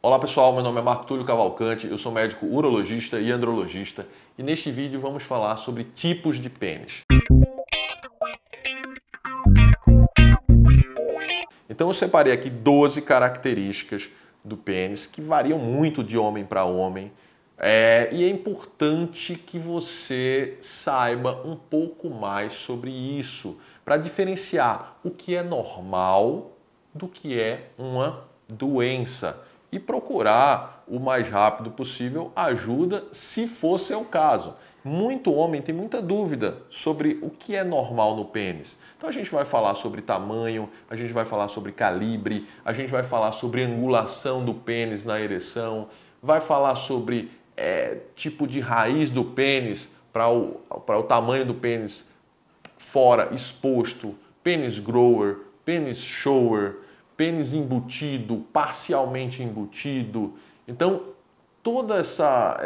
Olá pessoal, meu nome é Marco Túlio Cavalcante, eu sou médico urologista e andrologista e neste vídeo vamos falar sobre tipos de pênis. Então eu separei aqui 12 características do pênis que variam muito de homem para homem e é importante que você saiba um pouco mais sobre isso para diferenciar o que é normal do que é uma doença e procurar o mais rápido possível ajuda se for seu caso. Muito homem tem muita dúvida sobre o que é normal no pênis. Então a gente vai falar sobre tamanho, a gente vai falar sobre calibre, a gente vai falar sobre angulação do pênis na ereção, vai falar sobre tipo de raiz do pênis para o tamanho do pênis fora, exposto, pênis grower, pênis shower, pênis embutido, parcialmente embutido. Então, toda essa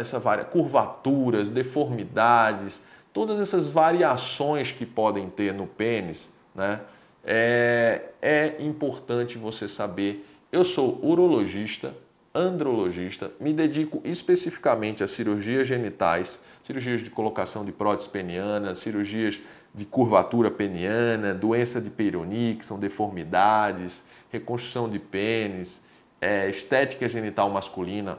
curvaturas, deformidades, todas essas variações que podem ter no pênis, né? É importante você saber. Eu sou urologista, andrologista, me dedico especificamente a cirurgias genitais, cirurgias de colocação de prótese peniana, cirurgias de curvatura peniana, doença de Peyronie, que são deformidades, reconstrução de pênis, estética genital masculina.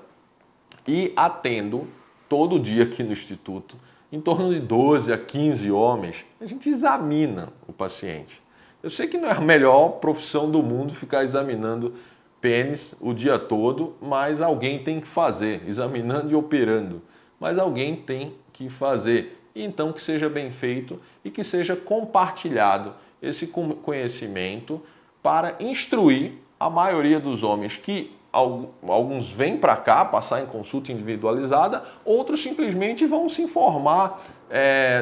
E atendo todo dia aqui no Instituto, em torno de 12 a 15 homens, a gente examina o paciente. Eu sei que não é a melhor profissão do mundo ficar examinando pênis o dia todo, mas alguém tem que fazer, examinando e operando. Mas alguém tem que fazer. E então que seja bem feito e que seja compartilhado esse conhecimento para instruir a maioria dos homens que alguns vêm para cá passar em consulta individualizada, outros simplesmente vão se informar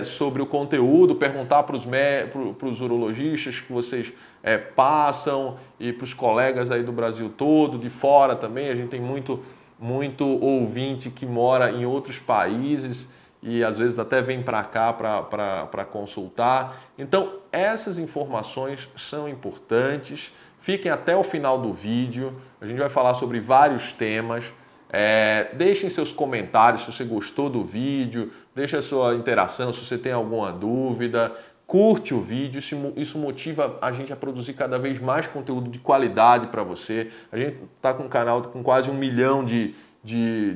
sobre o conteúdo, perguntar para os urologistas que vocês passam e para os colegas aí do Brasil todo, de fora também. A gente tem muito ouvinte que mora em outros países e às vezes até vem para cá para consultar. Então, essas informações são importantes. Fiquem até o final do vídeo, a gente vai falar sobre vários temas. Deixem seus comentários se você gostou do vídeo, deixe a sua interação se você tem alguma dúvida, curte o vídeo, isso motiva a gente a produzir cada vez mais conteúdo de qualidade para você. A gente está com um canal com quase 1 milhão de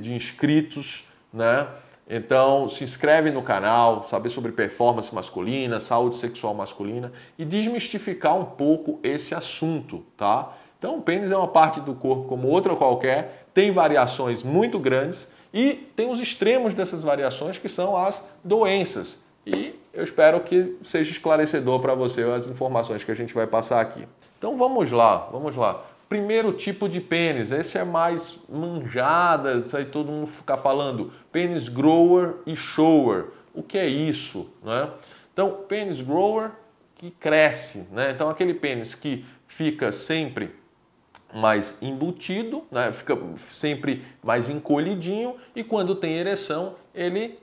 inscritos, né? Então se inscreve no canal, saber sobre performance masculina, saúde sexual masculina e desmistificar um pouco esse assunto, tá? Então o pênis é uma parte do corpo como outra qualquer, tem variações muito grandes e tem os extremos dessas variações que são as doenças. E eu espero que seja esclarecedor para você as informações que a gente vai passar aqui. Então vamos lá. Primeiro tipo de pênis, esse é mais manjada, isso aí todo mundo fica falando, pênis grower e shower. O que é isso, né? Então, pênis grower que cresce, né? Então, aquele pênis que fica sempre mais embutido, né? Fica sempre mais encolhidinho e quando tem ereção, ele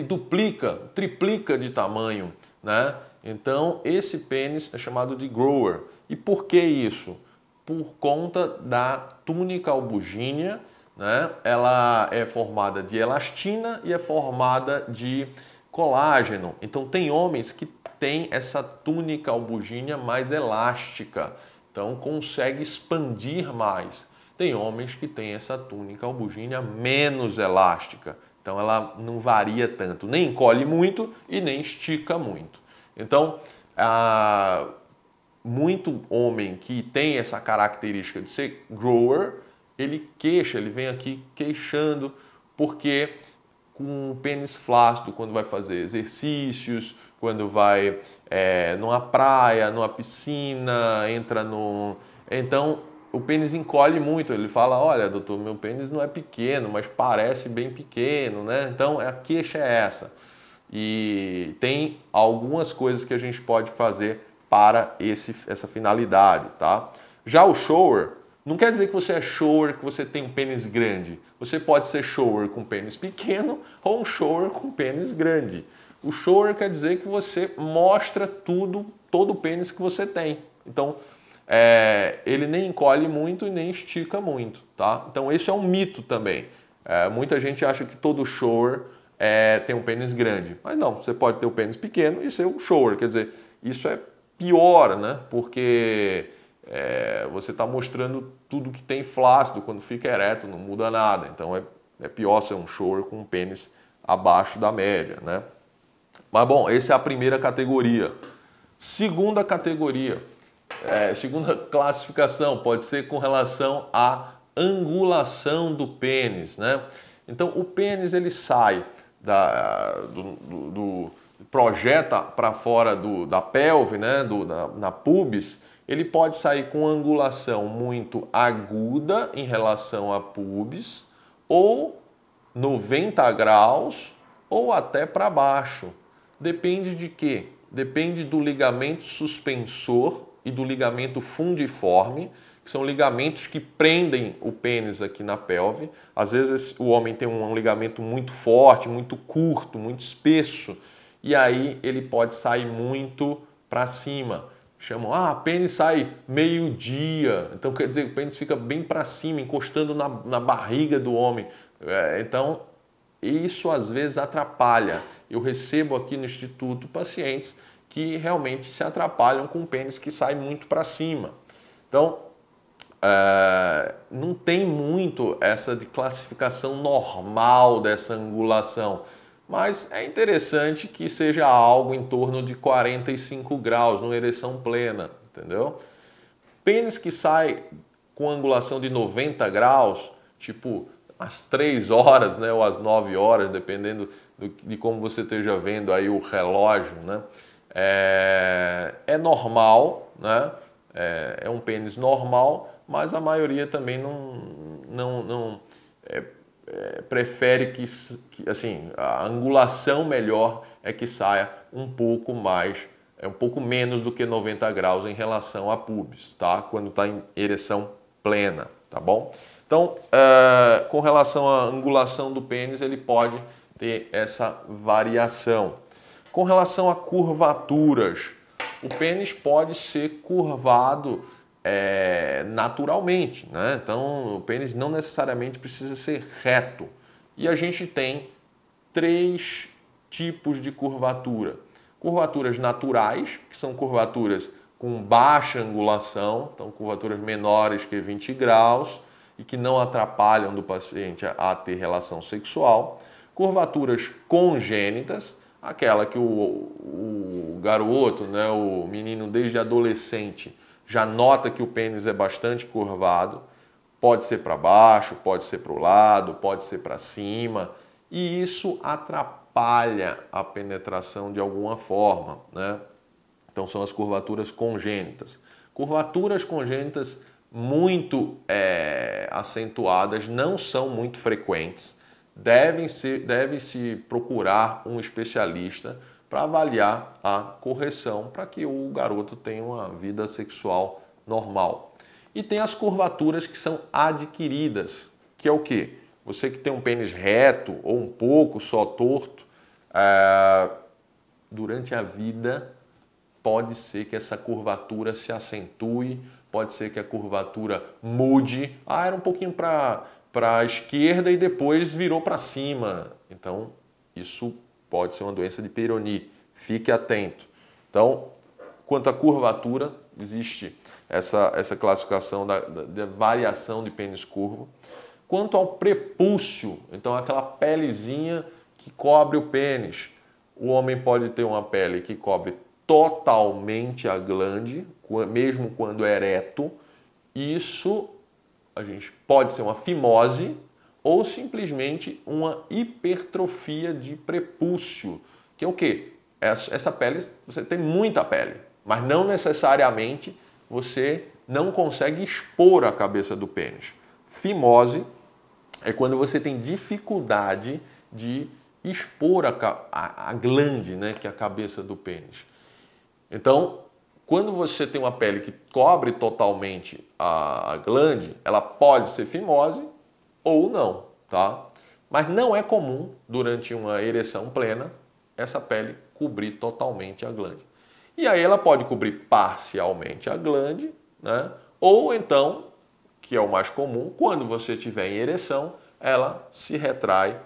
duplica, triplica de tamanho, né? Então, esse pênis é chamado de grower. E por que isso? Por conta da túnica albugínea, né? Ela é formada de elastina e é formada de colágeno. Então tem homens que têm essa túnica albugínea mais elástica, então consegue expandir mais. Tem homens que têm essa túnica albugínea menos elástica, então ela não varia tanto, nem encolhe muito e nem estica muito. Então muito homem que tem essa característica de ser grower, ele vem aqui queixando, porque com o pênis flácido, quando vai fazer exercícios, quando vai numa praia, numa piscina, entra no... Então, o pênis encolhe muito. Ele fala, olha, doutor, meu pênis não é pequeno, mas parece bem pequeno, né? Então, a queixa é essa. E tem algumas coisas que a gente pode fazer para essa finalidade, tá? Já o shower, não quer dizer que você é shower, que você tem um pênis grande. Você pode ser shower com pênis pequeno ou um shower com pênis grande. O shower quer dizer que você mostra todo o pênis que você tem. Então, ele nem encolhe muito e nem estica muito, tá? Então esse é um mito também. Muita gente acha que todo shower tem um pênis grande, mas não, você pode ter um pênis pequeno e ser um shower, quer dizer, isso é pior, né? Porque você está mostrando tudo que tem flácido, quando fica ereto não muda nada, então é pior ser um shower com um pênis abaixo da média, né? Mas bom, essa é a primeira categoria. Segunda categoria, segunda classificação, pode ser com relação à angulação do pênis, né? Então o pênis ele sai projeta para fora da pelve, né? Na pubis, ele pode sair com angulação muito aguda em relação à pubis, ou 90 graus, ou até para baixo. Depende de quê? Depende do ligamento suspensor e do ligamento fundiforme, que são ligamentos que prendem o pênis aqui na pelve. Às vezes o homem tem um ligamento muito forte, muito curto, muito espesso, e aí ele pode sair muito para cima. Chamam, pênis sai meio-dia. Então quer dizer, o pênis fica bem para cima, encostando na barriga do homem. Então isso às vezes atrapalha. Eu recebo aqui no Instituto pacientes que realmente se atrapalham com o pênis que sai muito para cima. Então, não tem muito essa de classificação normal dessa angulação, mas é interessante que seja algo em torno de 45 graus, numa ereção plena, entendeu? Pênis que sai com angulação de 90 graus, tipo às 3 horas, né, ou às 9 horas, dependendo de como você esteja vendo aí o relógio, né? É normal, né? É um pênis normal, mas a maioria também não prefere que assim, a angulação melhor é que saia um pouco mais, um pouco menos do que 90 graus em relação a pubis, tá? Quando está em ereção plena, tá bom? Então, com relação à angulação do pênis, ele pode ter essa variação. Com relação a curvaturas, o pênis pode ser curvado naturalmente, né? Então, o pênis não necessariamente precisa ser reto. E a gente tem 3 tipos de curvatura. Curvaturas naturais, que são curvaturas com baixa angulação, então curvaturas menores que 20 graus e que não atrapalham do paciente a ter relação sexual. Curvaturas congênitas, aquela que o garoto, né, o menino desde adolescente já nota que o pênis é bastante curvado, pode ser para baixo, pode ser para o lado, pode ser para cima, e isso atrapalha a penetração de alguma forma, né? Então são as curvaturas congênitas. Curvaturas congênitas muito acentuadas não são muito frequentes. Deve-se procurar um especialista para avaliar a correção para que o garoto tenha uma vida sexual normal. E tem as curvaturas que são adquiridas, que é o quê? Você que tem um pênis reto ou um pouco só torto, durante a vida pode ser que essa curvatura se acentue, pode ser que a curvatura mude. Era um pouquinho para a esquerda e depois virou para cima. Então, isso pode ser uma doença de Peyronie. Fique atento. Então, quanto à curvatura, existe essa classificação da variação de pênis curvo. Quanto ao prepúcio, então aquela pelezinha que cobre o pênis. O homem pode ter uma pele que cobre totalmente a glande, mesmo quando é ereto. Isso a gente pode ser uma fimose ou simplesmente uma hipertrofia de prepúcio, que é o quê? Essa pele, você tem muita pele, mas não necessariamente você não consegue expor a cabeça do pênis. Fimose é quando você tem dificuldade de expor a glande, né, que é a cabeça do pênis. Então, quando você tem uma pele que cobre totalmente a glande, ela pode ser fimose ou não, tá? Mas não é comum, durante uma ereção plena, essa pele cobrir totalmente a glande. E aí ela pode cobrir parcialmente a glande né? Ou então, que é o mais comum, quando você estiver em ereção, ela se retrai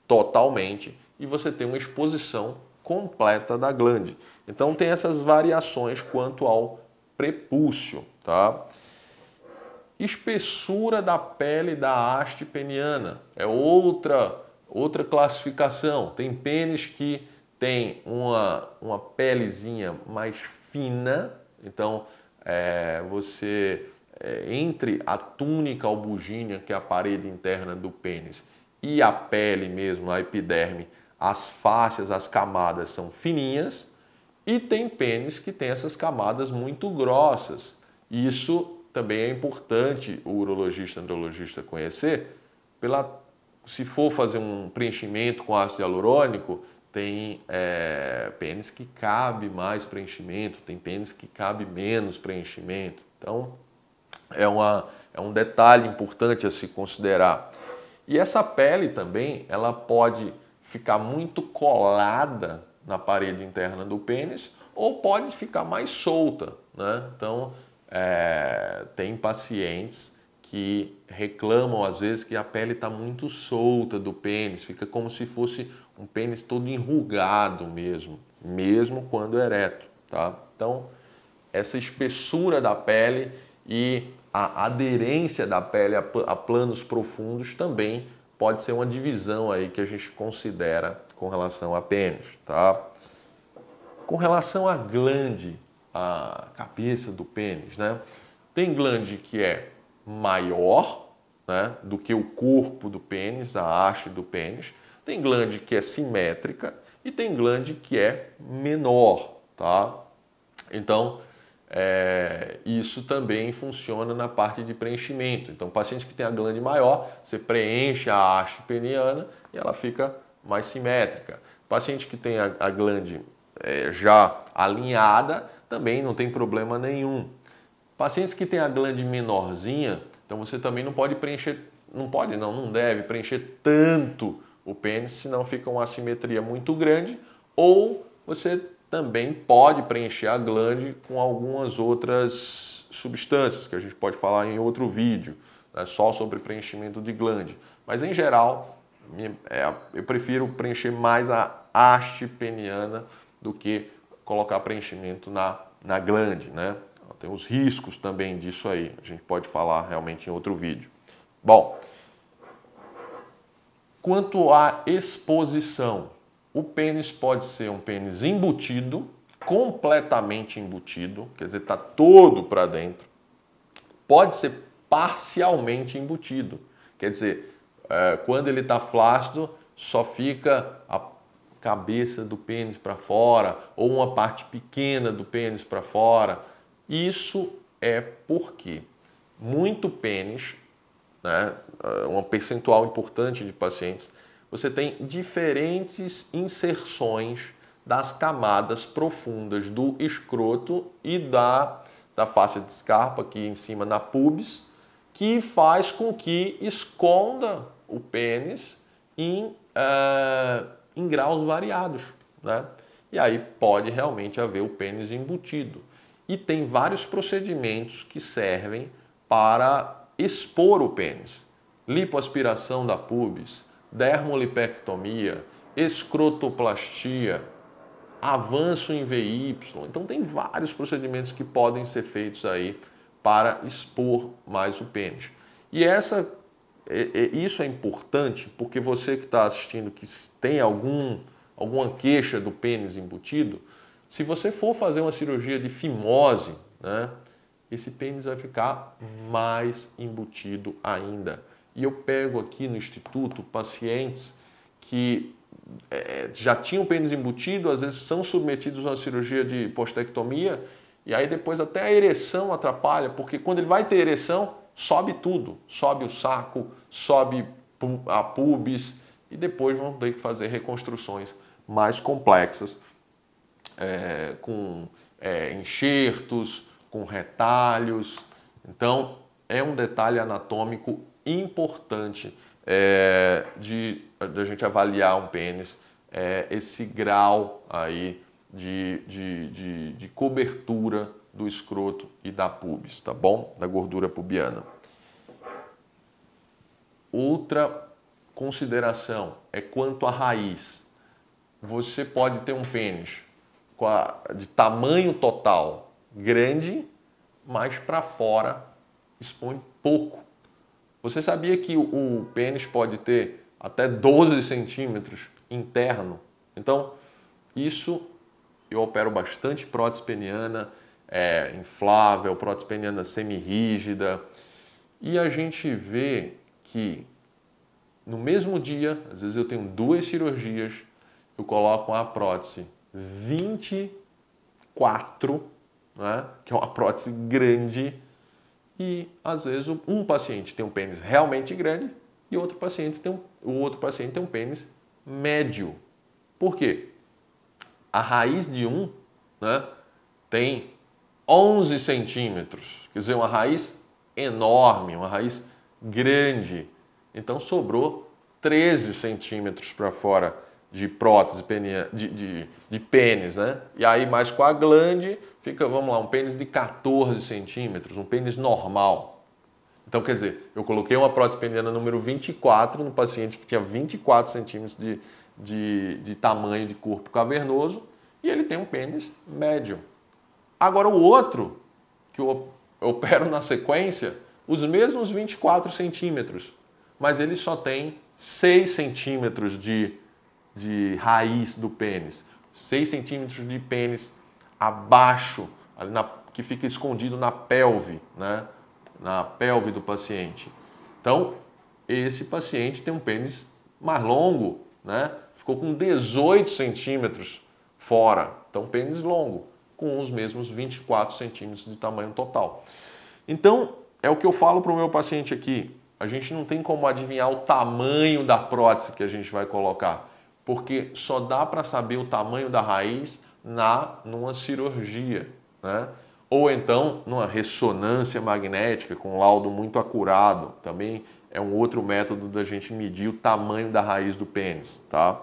totalmente e você tem uma exposição completa da glande. Então tem essas variações quanto ao prepúcio, tá? Espessura da pele da haste peniana é outra classificação. Tem pênis que tem uma pelezinha mais fina, então entre a túnica albugínea, que é a parede interna do pênis, e a pele mesmo, a epiderme, as faixas, as camadas são fininhas, e tem pênis que tem essas camadas muito grossas. Isso também é importante o urologista, andrologista conhecer. Se for fazer um preenchimento com ácido hialurônico, tem pênis que cabe mais preenchimento, tem pênis que cabe menos preenchimento. Então, é um detalhe importante a se considerar. E essa pele também, ela pode ficar muito colada na parede interna do pênis ou pode ficar mais solta, né? Então, tem pacientes que reclamam às vezes que a pele está muito solta do pênis, fica como se fosse um pênis todo enrugado mesmo quando ereto, tá? Então, essa espessura da pele e a aderência da pele a planos profundos também pode ser uma divisão aí que a gente considera com relação a pênis, tá? Com relação à glande, a cabeça do pênis, né? Tem glande que é maior, né, do que o corpo do pênis, a haste do pênis. Tem glande que é simétrica e tem glande que é menor, tá? Então, isso também funciona na parte de preenchimento. Então, paciente que tem a glande maior, você preenche a haste peniana e ela fica mais simétrica. Paciente que tem a glande já alinhada, também não tem problema nenhum. Pacientes que têm a glande menorzinha, então você também não pode preencher, não deve preencher tanto o pênis, senão fica uma assimetria muito grande, ou você também pode preencher a glande com algumas outras substâncias, que a gente pode falar em outro vídeo, né, só sobre preenchimento de glande. Mas em geral, eu prefiro preencher mais a haste peniana do que colocar preenchimento na glande, né? Tem os riscos também disso aí, a gente pode falar realmente em outro vídeo. Bom, quanto à exposição, o pênis pode ser um pênis embutido, completamente embutido, quer dizer, está todo para dentro. Pode ser parcialmente embutido, quer dizer, quando ele está flácido, só fica a cabeça do pênis para fora ou uma parte pequena do pênis para fora. Isso é porque muito pênis, né, um percentual importante de pacientes, você tem diferentes inserções das camadas profundas do escroto e da face de escarpa, aqui em cima na pubis, que faz com que esconda o pênis em graus variados, né? E aí pode realmente haver o pênis embutido. E tem vários procedimentos que servem para expor o pênis. Lipoaspiração da pubis, dermolipectomia, escrotoplastia, avanço em VY. Então tem vários procedimentos que podem ser feitos aí para expor mais o pênis. E isso é importante porque você que está assistindo que tem alguma queixa do pênis embutido, se você for fazer uma cirurgia de fimose, né, esse pênis vai ficar mais embutido ainda. E eu pego aqui no instituto pacientes que já tinham pênis embutido, às vezes são submetidos a uma cirurgia de postectomia, e aí depois até a ereção atrapalha, porque quando ele vai ter ereção, sobe tudo. Sobe o saco, sobe a pubis, e depois vão ter que fazer reconstruções mais complexas, com enxertos, com retalhos. Então, é um detalhe anatômico importante de a gente avaliar um pênis, esse grau aí de cobertura do escroto e da pubis, tá bom? Da gordura pubiana. Outra consideração é quanto à raiz. Você pode ter um pênis de tamanho total grande, mas para fora expõe pouco. Você sabia que o pênis pode ter até 12 centímetros interno? Então, isso eu opero bastante prótese peniana, inflável, prótese peniana semirrígida, e a gente vê que no mesmo dia, às vezes eu tenho 2 cirurgias, eu coloco uma prótese 24, né, que é uma prótese grande, e às vezes um paciente tem um pênis realmente grande e o outro paciente tem um pênis médio. Por quê? A raiz de um, né, tem 11 centímetros, quer dizer, uma raiz enorme, uma raiz grande. Então sobrou 13 centímetros para fora de prótese de pênis, né? E aí mais com a glande fica, vamos lá, um pênis de 14 centímetros, um pênis normal. Então, quer dizer, eu coloquei uma prótese peniana número 24 no paciente que tinha 24 centímetros de tamanho de corpo cavernoso e ele tem um pênis médio. Agora o outro, que eu opero na sequência, os mesmos 24 centímetros, mas ele só tem 6 centímetros de raiz do pênis, 6 centímetros de pênis abaixo, ali que fica escondido na pelve, né? Na pelve do paciente. Então, esse paciente tem um pênis mais longo, né? Ficou com 18 centímetros fora, então pênis longo, com os mesmos 24 centímetros de tamanho total. Então, é o que eu falo para o meu paciente aqui, a gente não tem como adivinhar o tamanho da prótese que a gente vai colocar, porque só dá para saber o tamanho da raiz numa cirurgia, né? Ou então numa ressonância magnética com laudo muito acurado, também é um outro método da gente medir o tamanho da raiz do pênis, tá?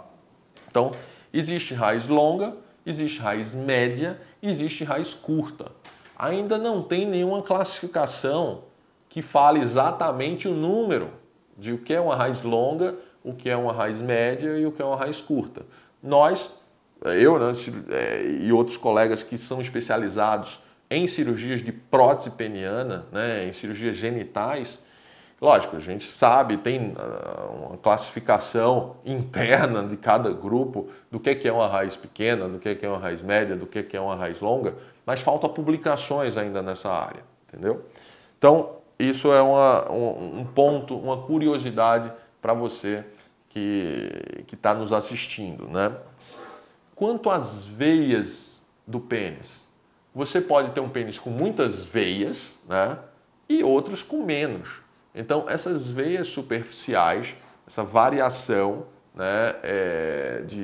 Então, existe raiz longa, existe raiz média, existe raiz curta. Ainda não tem nenhuma classificação que fale exatamente o número de o que é uma raiz longa, o que é uma raiz média e o que é uma raiz curta. Eu, né, e outros colegas que são especializados em cirurgias de prótese peniana, né, em cirurgias genitais, lógico, a gente sabe, tem uma classificação interna de cada grupo do que é uma raiz pequena, do que é uma raiz média, do que é uma raiz longa, mas faltam publicações ainda nessa área, entendeu? Então, isso é um ponto, uma curiosidade para você que está nos assistindo, né? Quanto às veias do pênis, você pode ter um pênis com muitas veias, né? E outros com menos. Então, essas veias superficiais, essa variação, né,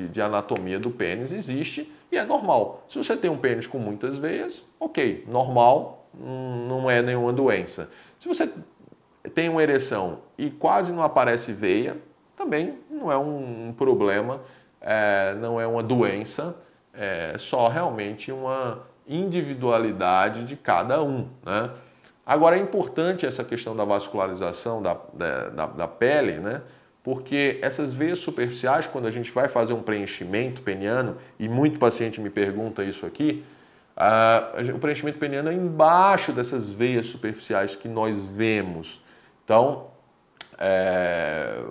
de anatomia do pênis existe e é normal. Se você tem um pênis com muitas veias, ok, normal, não é nenhuma doença. Se você tem uma ereção e quase não aparece veia, também não é um problema, não é uma doença, é só realmente uma individualidade de cada um, né? Agora é importante essa questão da vascularização da pele, né? Porque essas veias superficiais, quando a gente vai fazer um preenchimento peniano, e muito paciente me pergunta isso aqui, o preenchimento peniano é embaixo dessas veias superficiais que nós vemos. Então,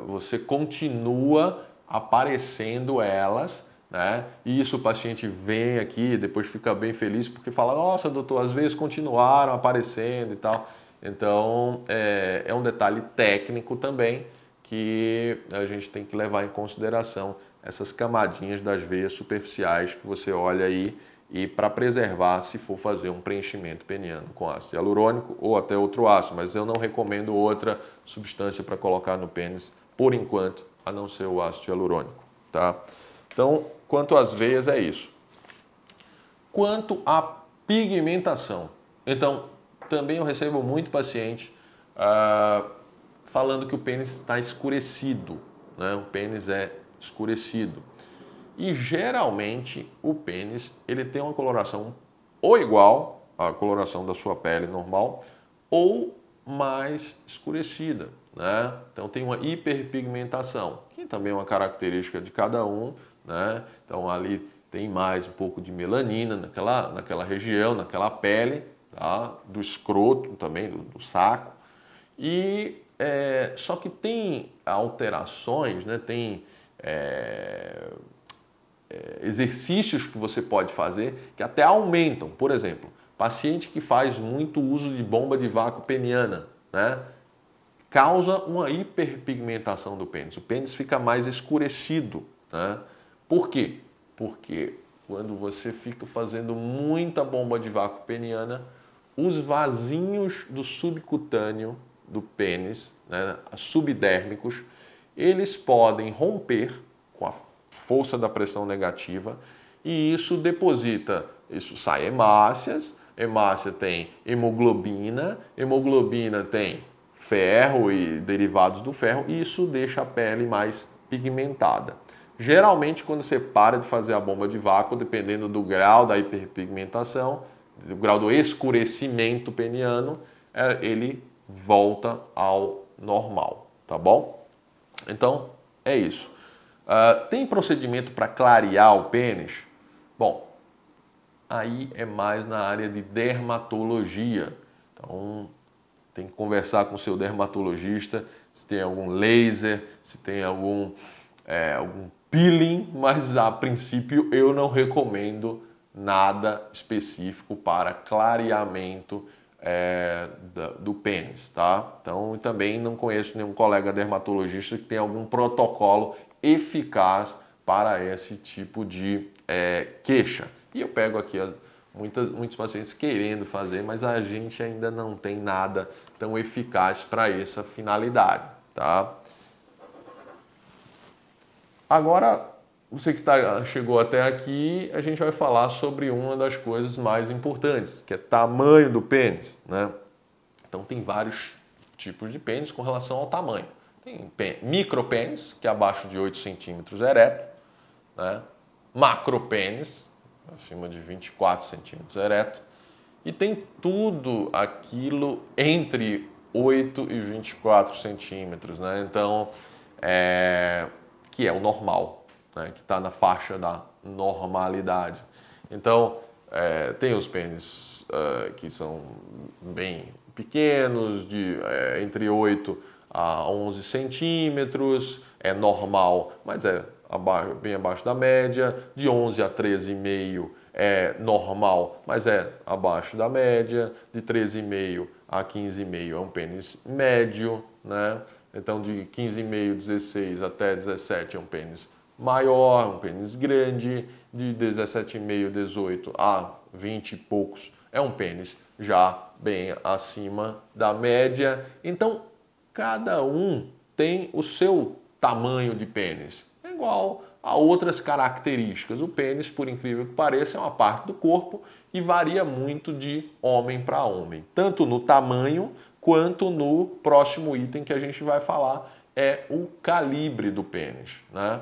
você continua aparecendo elas, né? E isso o paciente vem aqui, depois fica bem feliz porque fala, nossa, doutor, às vezes continuaram aparecendo e tal. Então, é um detalhe técnico também que a gente tem que levar em consideração essas camadinhas das veias superficiais que você olha aí e para preservar se for fazer um preenchimento peniano com ácido hialurônico ou até outro ácido, mas eu não recomendo outra substância para colocar no pênis por enquanto, a não ser o ácido hialurônico, tá? Então, quanto às veias é isso. Quanto à pigmentação, então, também eu recebo muito paciente falando que o pênis está escurecido, né? O pênis é escurecido. E geralmente o pênis ele tem uma coloração ou igual a coloração da sua pele normal ou mais escurecida, né? Então tem uma hiperpigmentação, que também é uma característica de cada um, né? Então ali tem mais um pouco de melanina naquela região, naquela pele, tá? Do escroto também, do saco. E só que tem alterações, né? Tem exercícios que você pode fazer que até aumentam. Por exemplo, paciente que faz muito uso de bomba de vácuo peniana, né? Causa uma hiperpigmentação do pênis. O pênis fica mais escurecido, né? Por quê? Porque quando você fica fazendo muita bomba de vácuo peniana, os vasinhos do subcutâneo do pênis, né, subdérmicos, eles podem romper com a força da pressão negativa e isso deposita, isso sai hemácias, hemácia tem hemoglobina, hemoglobina tem ferro e derivados do ferro e isso deixa a pele mais pigmentada. Geralmente, quando você para de fazer a bomba de vácuo, dependendo do grau da hiperpigmentação, do grau do escurecimento peniano, ele volta ao normal, tá bom? Então, é isso. Tem procedimento para clarear o pênis? Bom, aí é mais na área de dermatologia. Então, tem que conversar com o seu dermatologista se tem algum laser, se tem algum peeling, mas a princípio eu não recomendo nada específico para clareamento do pênis, tá? Então, também não conheço nenhum colega dermatologista que tenha algum protocolo eficaz para esse tipo de queixa. E eu pego aqui muitos pacientes querendo fazer, mas a gente ainda não tem nada tão eficaz para essa finalidade, tá? Agora, você que chegou até aqui, a gente vai falar sobre uma das coisas mais importantes, que é tamanho do pênis, né? Então, tem vários tipos de pênis com relação ao tamanho. Tem micropênis, que é abaixo de 8 centímetros ereto, né? Macropênis, acima de 24 centímetros ereto, e tem tudo aquilo entre 8 e 24 centímetros, né? Então, que é o normal, né? Que está na faixa da normalidade. Então, tem os pênis que são bem pequenos, entre 8 a 11 centímetros, é normal, mas bem abaixo da média. De 11 a 13,5 é normal, mas é abaixo da média. De 13,5 a 15,5 é um pênis médio, né? Então, de 15,5, 16 até 17 é um pênis maior, um pênis grande. De 17,5, 18 a 20 e poucos é um pênis já bem acima da média. Então, cada um tem o seu tamanho de pênis. É igual a outras características. O pênis, por incrível que pareça, é uma parte do corpo e varia muito de homem para homem, tanto no tamanho quanto no próximo item que a gente vai falar, é o calibre do pênis, né?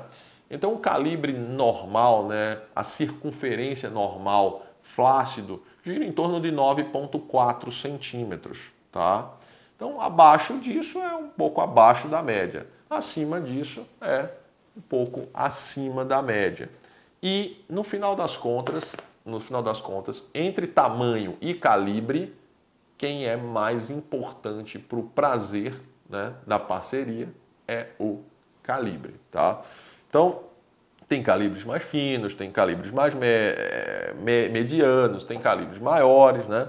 Então, o calibre normal, né, a circunferência normal, flácido, gira em torno de 9,4 centímetros, tá? Então, abaixo disso é um pouco abaixo da média. Acima disso é um pouco acima da média. E no final das contas, entre tamanho e calibre, quem é mais importante para o prazer, né, da parceria é o calibre, tá? Então, tem calibres mais finos, tem calibres mais medianos, tem calibres maiores, né?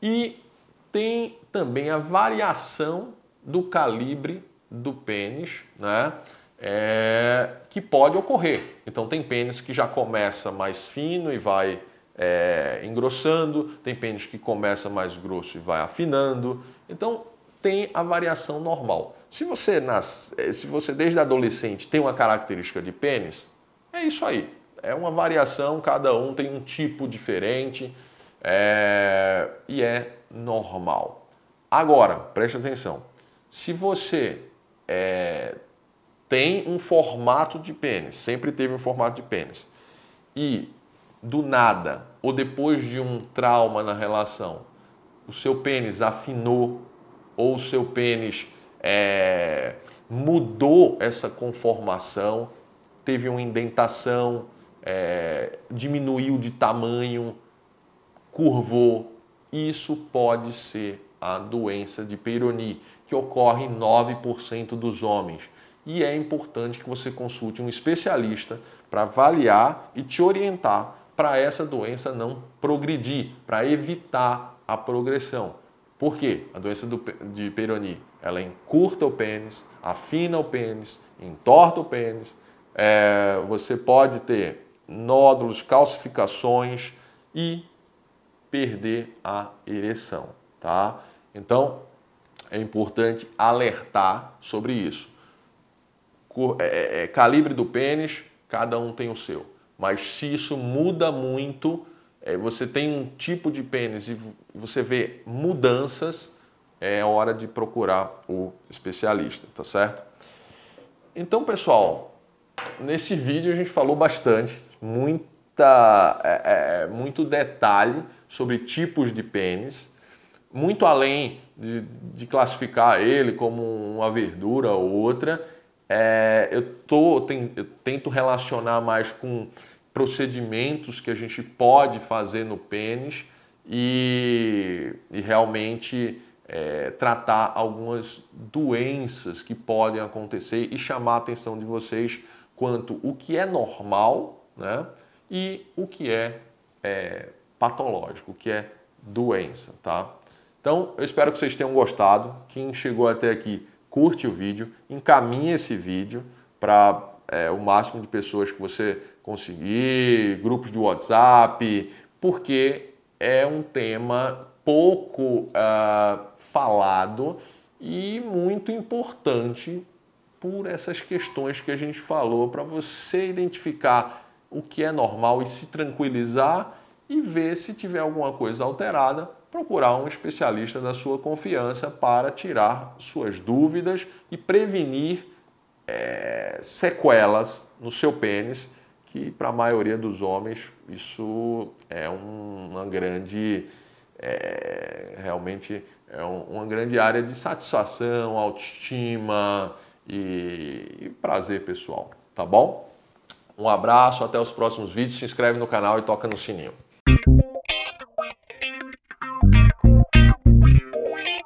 E tem também a variação do calibre do pênis, né? Que pode ocorrer. Então, tem pênis que já começa mais fino e vai engrossando, tem pênis que começa mais grosso e vai afinando. Então, tem a variação normal. Se você desde adolescente tem uma característica de pênis, é isso aí. É uma variação, cada um tem um tipo diferente e é normal. Agora, preste atenção. Se você tem um formato de pênis, sempre teve um formato de pênis, e do nada ou depois de um trauma na relação, o seu pênis afinou ou o seu pênis mudou essa conformação, teve uma indentação, diminuiu de tamanho, curvou, isso pode ser a doença de Peyronie, que ocorre em 9% dos homens. E é importante que você consulte um especialista para avaliar e te orientar para essa doença não progredir, para evitar a progressão. Por quê? A doença de Peyronie, ela encurta o pênis, afina o pênis, entorta o pênis, você pode ter nódulos, calcificações e perder a ereção, tá? Então, é importante alertar sobre isso. Calibre do pênis, cada um tem o seu. Mas se isso muda muito, você tem um tipo de pênis e você vê mudanças, é hora de procurar o especialista, tá certo? Então, pessoal, nesse vídeo a gente falou bastante, muito detalhe sobre tipos de pênis, muito além de classificar ele como uma verdura ou outra. Eu tento relacionar mais com procedimentos que a gente pode fazer no pênis e realmente tratar algumas doenças que podem acontecer e chamar a atenção de vocês quanto o que é normal, né, e o que é patológico, o que é doença, tá? Então, eu espero que vocês tenham gostado. Quem chegou até aqui, curte o vídeo, encaminhe esse vídeo para o máximo de pessoas que você conseguir, grupos de WhatsApp, porque é um tema pouco falado e muito importante por essas questões que a gente falou, para você identificar o que é normal e se tranquilizar e ver se tiver alguma coisa alterada, procurar um especialista da sua confiança para tirar suas dúvidas e prevenir sequelas no seu pênis, que para a maioria dos homens isso é uma grande, realmente é uma grande área de satisfação, autoestima e prazer pessoal, tá bom? Um abraço, até os próximos vídeos, se inscreve no canal e toca no sininho.